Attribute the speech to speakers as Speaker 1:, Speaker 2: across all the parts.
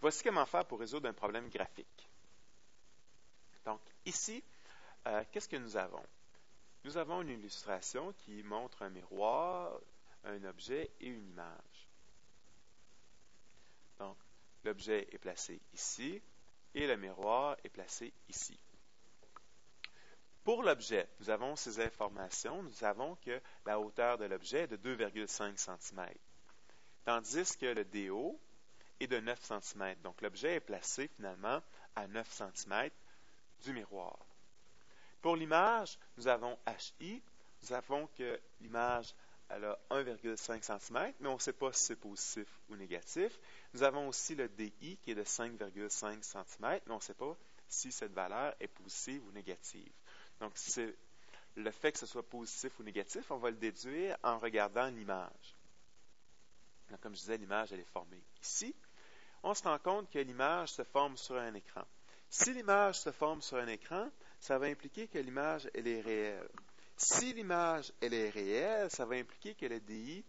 Speaker 1: Voici comment faire pour résoudre un problème graphique. Donc, ici, qu'est-ce que nous avons? Nous avons une illustration qui montre un miroir, un objet et une image. Donc, l'objet est placé ici et le miroir est placé ici. Pour l'objet, nous avons ces informations. Nous savons que la hauteur de l'objet est de 2,5 cm, tandis que le DO est de 9 cm. Donc, l'objet est placé finalement à 9 cm du miroir. Pour l'image, nous avons HI. Nous savons que l'image a 1,5 cm, mais on ne sait pas si c'est positif ou négatif. Nous avons aussi le DI qui est de 5,5 cm, mais on ne sait pas si cette valeur est positive ou négative. Donc, c'est le fait que ce soit positif ou négatif, on va le déduire en regardant l'image. Donc, comme je disais, l'image, elle est formée ici. On se rend compte que l'image se forme sur un écran. Si l'image se forme sur un écran, ça va impliquer que l'image, elle est réelle. Si l'image, elle est réelle, ça va impliquer que le DI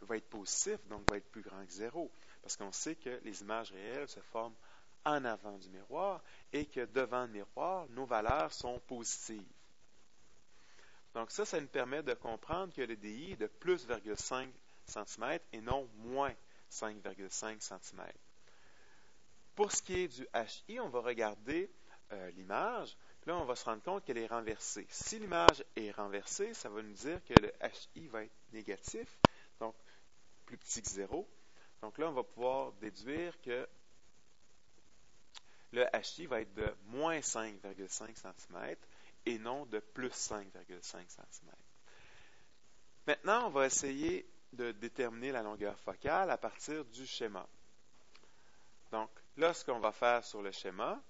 Speaker 1: va être positif, donc va être plus grand que 0, parce qu'on sait que les images réelles se forment en avant du miroir et que devant le miroir, nos valeurs sont positives. Donc ça nous permet de comprendre que le DI est de plus 0,5 cm et non moins 5,5 cm. Pour ce qui est du HI, on va regarder l'image. Là, on va se rendre compte qu'elle est renversée. Si l'image est renversée, ça va nous dire que le HI va être négatif, donc plus petit que 0. Donc là, on va pouvoir déduire que le HI va être de moins 5,5 cm et non de plus 5,5 cm. Maintenant, on va essayer de déterminer la longueur focale à partir du schéma. Donc, là, ce qu'on va faire sur le schéma,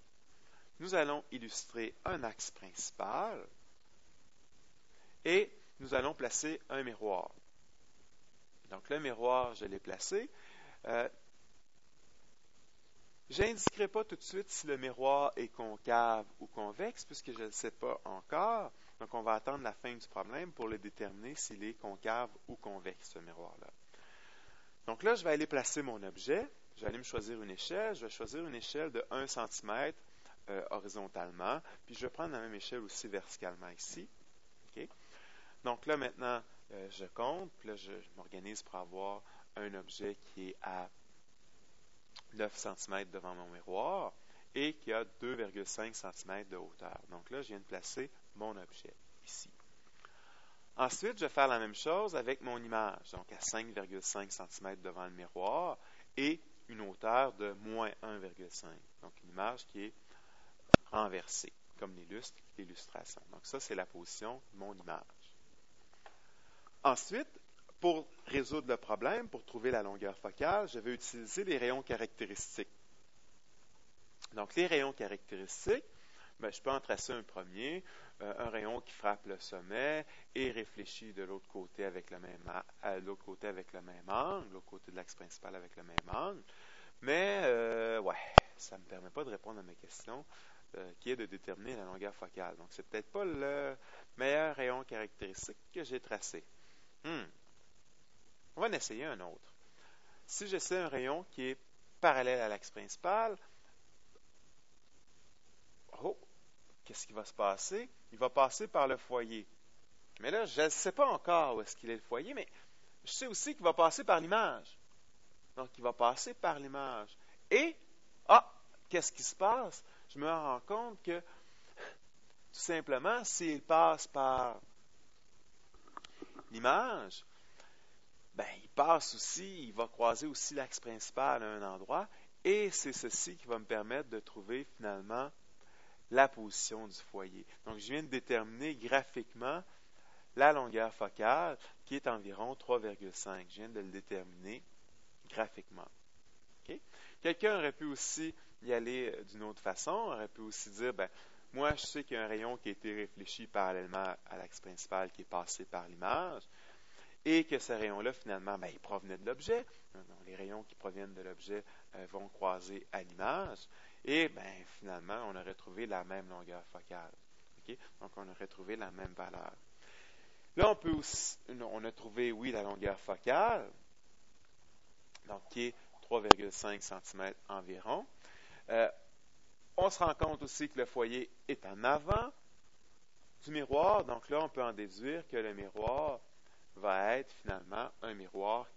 Speaker 1: nous allons illustrer un axe principal et nous allons placer un miroir. Donc, le miroir, je l'ai placé. Je n'indiquerai pas tout de suite si le miroir est concave ou convexe, puisque je ne le sais pas encore. Donc, on va attendre la fin du problème pour le déterminer s'il est concave ou convexe, ce miroir-là. Donc là, je vais aller placer mon objet. Je vais aller me choisir une échelle. Je vais choisir une échelle de 1 cm horizontalement. Puis, je vais prendre la même échelle aussi verticalement ici. Okay? Donc là, maintenant, je compte. Puis là, je m'organise pour avoir un objet qui est à 9 cm devant mon miroir et qui a 2,5 cm de hauteur. Donc là, je viens de placer mon objet ici. Ensuite, je vais faire la même chose avec mon image, donc à 5,5 cm devant le miroir et une hauteur de moins 1,5. Donc une image qui est renversée, comme l'illustre l'illustration. Donc ça, c'est la position de mon image. Ensuite, pour résoudre le problème, pour trouver la longueur focale, je vais utiliser les rayons caractéristiques. Donc, les rayons caractéristiques, je peux en tracer un premier, un rayon qui frappe le sommet et réfléchit de l'autre côté avec le même angle, l'autre côté de l'axe principal avec le même angle. Mais, ça ne me permet pas de répondre à ma question, qui est de déterminer la longueur focale. Donc, c'est peut-être pas le meilleur rayon caractéristique que j'ai tracé. On va en essayer un autre. Si j'essaie un rayon qui est parallèle à l'axe principal, qu'est-ce qui va se passer? Il va passer par le foyer. Mais là, je ne sais pas encore où est-ce qu'il est le foyer, mais je sais aussi qu'il va passer par l'image. Donc, il va passer par l'image. Et, qu'est-ce qui se passe? Je me rends compte que, tout simplement, s'il passe par l'image, il passe aussi, il va croiser aussi l'axe principal à un endroit, et c'est ceci qui va me permettre de trouver finalement la position du foyer. Donc, je viens de déterminer graphiquement la longueur focale qui est environ 3,5. Je viens de le déterminer graphiquement. Okay? Quelqu'un aurait pu aussi y aller d'une autre façon, aurait pu aussi dire, moi, je sais qu'il y a un rayon qui a été réfléchi parallèlement à l'axe principal qui est passé par l'image, et que ce rayon-là, finalement, il provenait de l'objet. Donc, les rayons qui proviennent de l'objet vont croiser à l'image. Et finalement, on aurait trouvé la même longueur focale. Okay? Donc, on aurait trouvé la même valeur. Là, on a trouvé, oui, la longueur focale, donc qui est 3,5 cm environ. On se rend compte aussi que le foyer est en avant du miroir. Donc là, on peut en déduire que le miroir va être finalement un miroir